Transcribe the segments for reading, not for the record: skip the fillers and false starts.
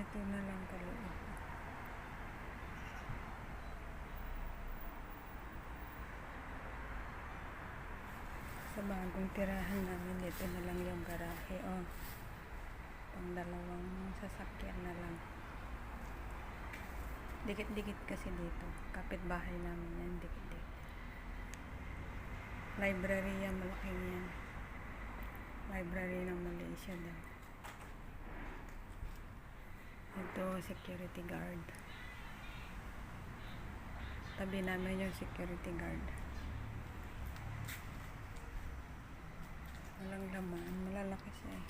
Ganito na lang kaliit. Sa bagong tirahan namin, dito na lang yung garahe. Oh, pang dalawang sasakyan na lang. Dikit-dikit kasi dito. Kapitbahay namin yan, dikit-dikit. Library yan, malaking yan. Library ng Malaysia din. Ito, security guard. Tabi namin yung security guard. Walang laman, malalaki siya eh.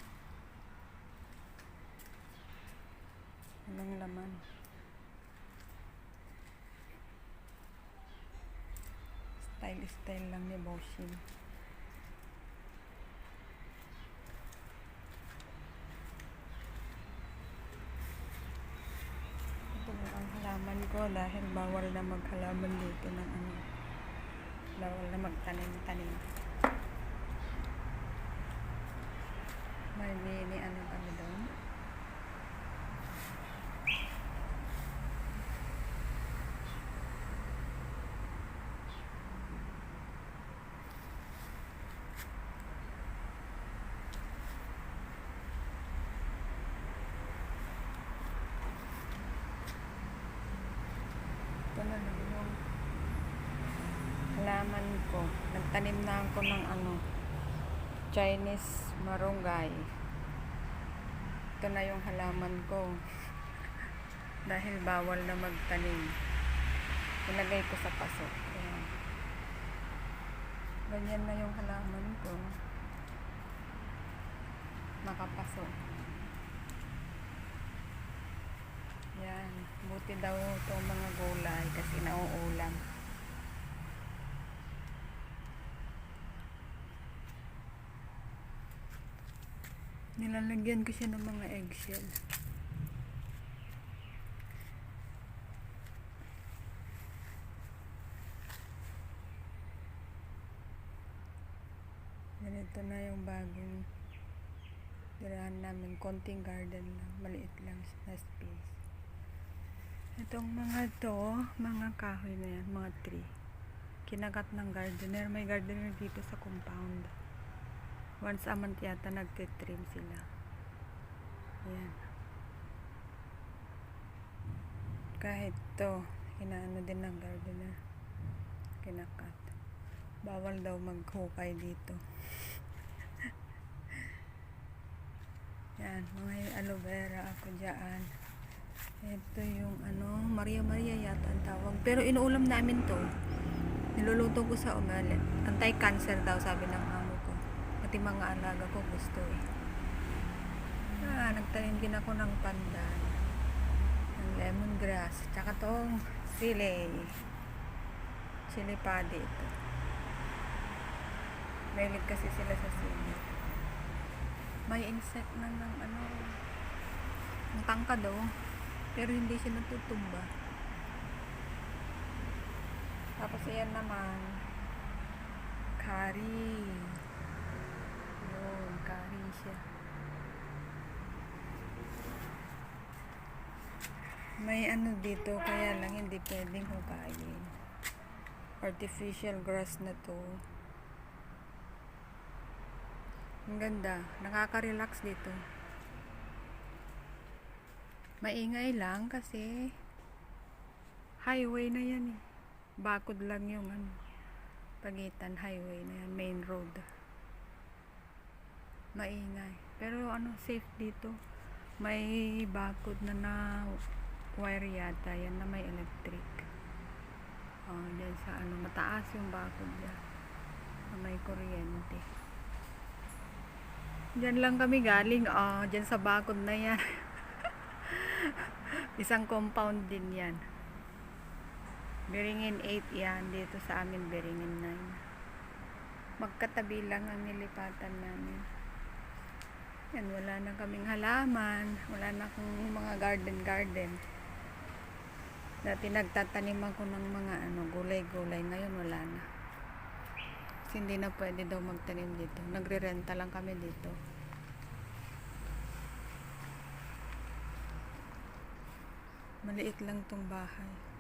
Walang laman. Style lang ni Bossing. Ito ang halaman ko dahil bawal na maghalaman dito ng ano. Bawal na magtanim-tanim. May mini ano kami doon. Ito na lang yung halaman ko. Nagtanim na ako ng ano, Chinese marunggay. Ito na yung halaman ko. Dahil bawal na magtanim. Ilagay ko sa paso. Ayan. Ganyan na yung halaman ko. Nakapaso. Yan. Buti daw itong mga gulay kasi nauulam. Nilalagyan ko siya ng mga eggshell. Ganito na yung bagong tirahan namin. Konting garden lang. Maliit lang na space. Itong mga to, mga kahoy na yan, mga tree. Kinagat ng gardener. May gardener dito sa compound. Once a month yata nagtitrim sila. Ayan. Kahit to, inaano din ng gardener. Kinakat. Bawal daw maghukay dito. Yan, mga aloe vera ako dyan. Ito yung ano, Maria yata ang tawag. Pero inuulam namin to. Niluluto ko sa umalit. Anti-cancer daw sabi ng amo ko. Pati mga alaga ko gusto eh. Nagtanim din ako ng pandan. Ng lemongrass. Tsaka tong sili. Chili padi ito. Mahilig kasi sila sa sili. May insect na ng ano. Ang tangka daw. Pero hindi siya natutumba. Tapos ayan naman. Curry. Yun, curry siya. May ano dito, kaya lang hindi pwedeng hukayin. Artificial grass na to. Ang ganda. Nakaka-relax dito. Maingay lang kasi highway na yan eh. Bakod lang yung ano, pagitan highway na yan, main road. Maingay. Pero ano, safe dito. May bakod na wire yata. Yan na may electric. Dyan sa ano, mataas yung bakod dyan. May kuryente. Dyan lang kami galing. Dyan sa bakod na yan. Isang compound din yan. Biringin 8 yan. Dito sa amin Biringin 9. Magkatabi lang ang nilipatan namin. Yan, wala na kaming halaman. Wala na akong mga garden. Dati nagtatanim ako ng mga ano, gulay-gulay. Ngayon wala na. Kasi hindi na pwede daw magtanim dito. Nagre-renta lang kami dito. Maliit lang tong bahay.